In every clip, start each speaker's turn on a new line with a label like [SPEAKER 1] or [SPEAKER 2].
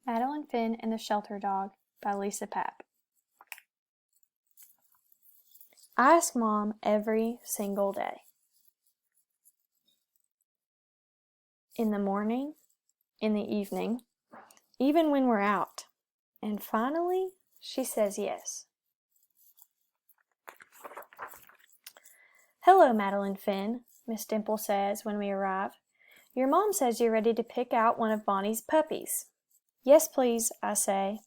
[SPEAKER 1] Madeline Finn and the Shelter Dog by Lisa Papp. I ask Mom every single day. In the morning, in the evening, even when we're out. And finally, she says yes. Hello, Madeline Finn, Miss Dimple says when we arrive. Your mom says you're ready to pick out one of Bonnie's puppies. Yes, please, I say.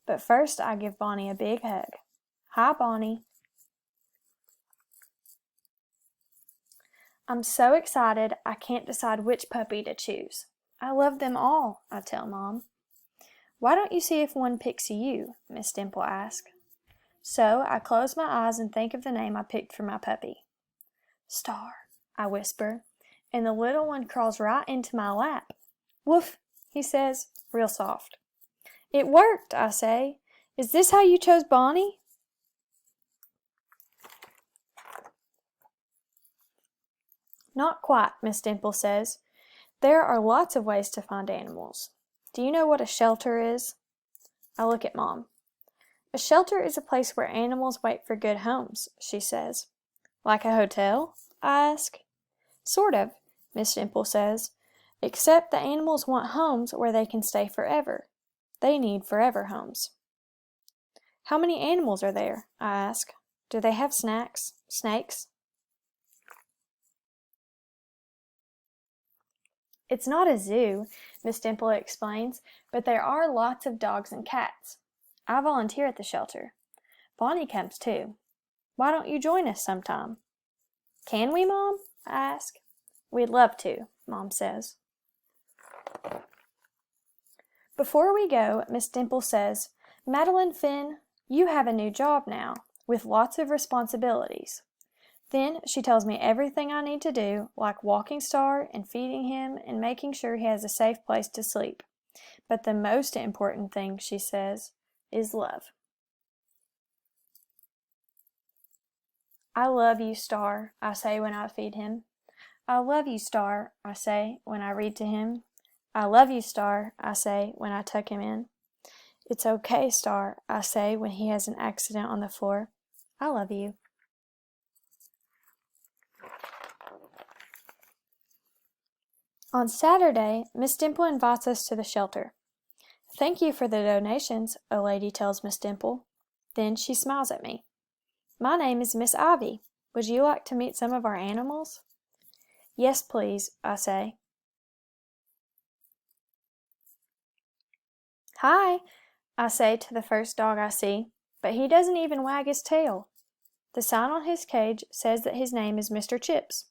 [SPEAKER 1] But first I give Bonnie a big hug. Hi, Bonnie. I'm so excited I can't decide which puppy to choose. I love them all, I tell Mom. Why don't you see if one picks you? Miss Dimple asks. So I close my eyes and think of the name I picked for my puppy. Star, I whisper, and the little one crawls right into my lap. Woof, he says, real soft. It worked, I say. Is this how you chose Bonnie? Not quite, Miss Dimple says. There are lots of ways to find animals. Do you know what a shelter is? I look at Mom. A shelter is a place where animals wait for good homes, she says. Like a hotel? I ask. Sort of, Miss Dimple says, except the animals want homes where they can stay forever. They need forever homes. How many animals are there? I ask. Do they have snakes? It's not a zoo, Miss Dimple explains, but there are lots of dogs and cats. I volunteer at the shelter. Bonnie comes too. Why don't you join us sometime? Can we, Mom? I ask. We'd love to, Mom says. Before we go, Miss Dimple says, Madeline Finn, you have a new job now, with lots of responsibilities. Then she tells me everything I need to do, like walking Star and feeding him and making sure he has a safe place to sleep. But the most important thing, she says, is love. I love you, Star, I say when I feed him. I love you, Star, I say when I read to him. I love you, Star, I say when I tuck him in. It's okay, Star, I say when he has an accident on the floor. I love you. On Saturday, Miss Dimple invites us to the shelter. Thank you for the donations, a lady tells Miss Dimple. Then she smiles at me. My name is Miss Ivy. Would you like to meet some of our animals? Yes, please, I say. Hi, I say to the first dog I see, but he doesn't even wag his tail. The sign on his cage says that his name is Mr. Chips.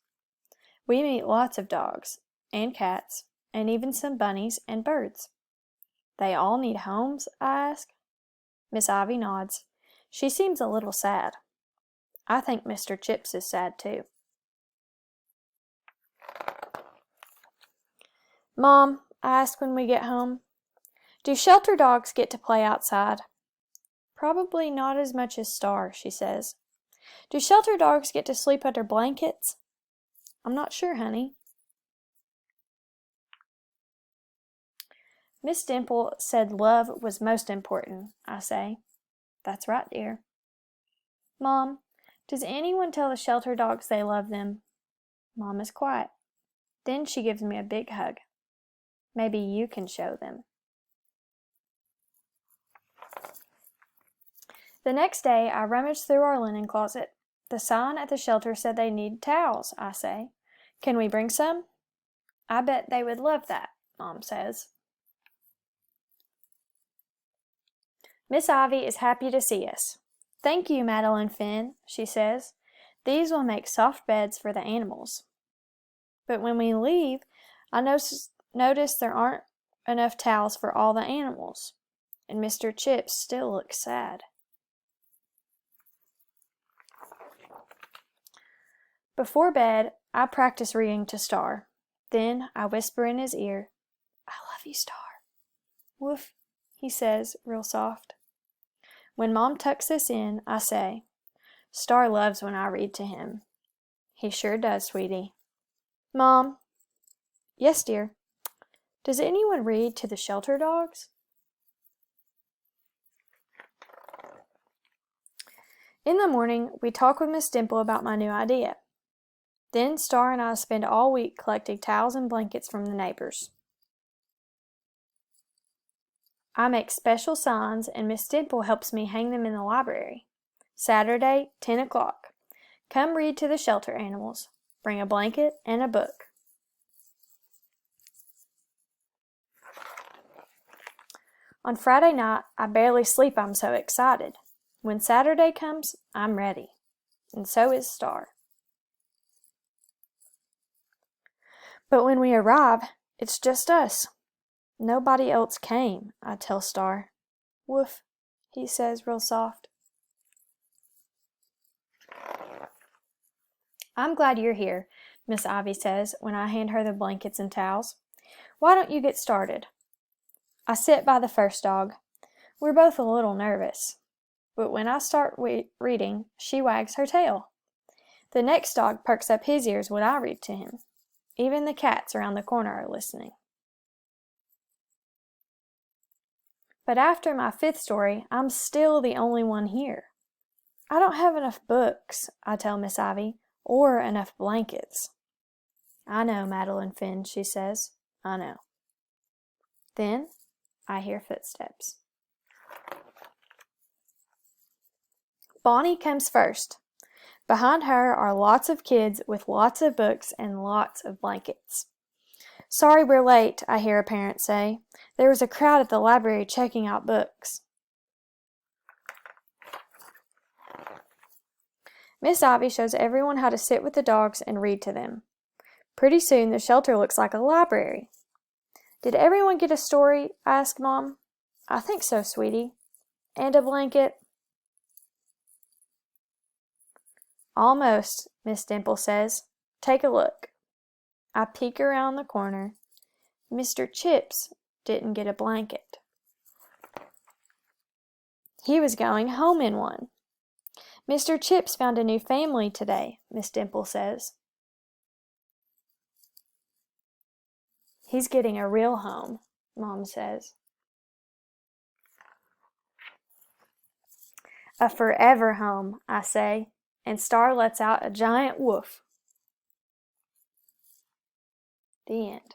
[SPEAKER 1] We meet lots of dogs, and cats, and even some bunnies and birds. They all need homes, I ask. Miss Ivy nods. She seems a little sad. I think Mr. Chips is sad too. Mom, I ask when we get home, do shelter dogs get to play outside? Probably not as much as Star, she says. Do shelter dogs get to sleep under blankets? I'm not sure, honey. Miss Dimple said love was most important, I say. That's right, dear. Mom, does anyone tell the shelter dogs they love them? Mom is quiet. Then she gives me a big hug. Maybe you can show them. The next day, I rummage through our linen closet. The sign at the shelter said they need towels, I say. Can we bring some? I bet they would love that, Mom says. Miss Ivy is happy to see us. Thank you, Madeline Finn, she says. These will make soft beds for the animals. But when we leave, I notice there aren't enough towels for all the animals, and Mr. Chips still looks sad. Before bed, I practice reading to Star. Then I whisper in his ear, I love you, Star. Woof, he says, real soft. When Mom tucks us in, I say, Star loves when I read to him. He sure does, sweetie. Mom. Yes, dear. Does anyone read to the shelter dogs? In the morning, we talk with Miss Dimple about my new idea. Then Star and I spend all week collecting towels and blankets from the neighbors. I make special signs and Miss Dimple helps me hang them in the library. Saturday, 10 o'clock. Come read to the shelter animals. Bring a blanket and a book. On Friday night, I barely sleep, I'm so excited. When Saturday comes, I'm ready. And so is Star. But when we arrive, it's just us. Nobody else came, I tell Star. Woof, he says real soft. I'm glad you're here, Miss Ivy says when I hand her the blankets and towels. Why don't you get started? I sit by the first dog. We're both a little nervous. But when I start reading, she wags her tail. The next dog perks up his ears when I read to him. Even the cats around the corner are listening. But after my 5th story, I'm still the only one here. I don't have enough books, I tell Miss Ivy, or enough blankets. I know, Madeline Finn, she says. I know. Then I hear footsteps. Bonnie comes first. Behind her are lots of kids with lots of books and lots of blankets. Sorry we're late, I hear a parent say. There was a crowd at the library checking out books. Miss Ivy shows everyone how to sit with the dogs and read to them. Pretty soon the shelter looks like a library. Did everyone get a story? I ask Mom. I think so, sweetie. And a blanket? Almost, Miss Dimple says. Take a look. I peek around the corner. Mr. Chips didn't get a blanket. He was going home in one. Mr. Chips found a new family today, Miss Dimple says. He's getting a real home, Mom says. A forever home, I say, and Star lets out a giant woof. The end.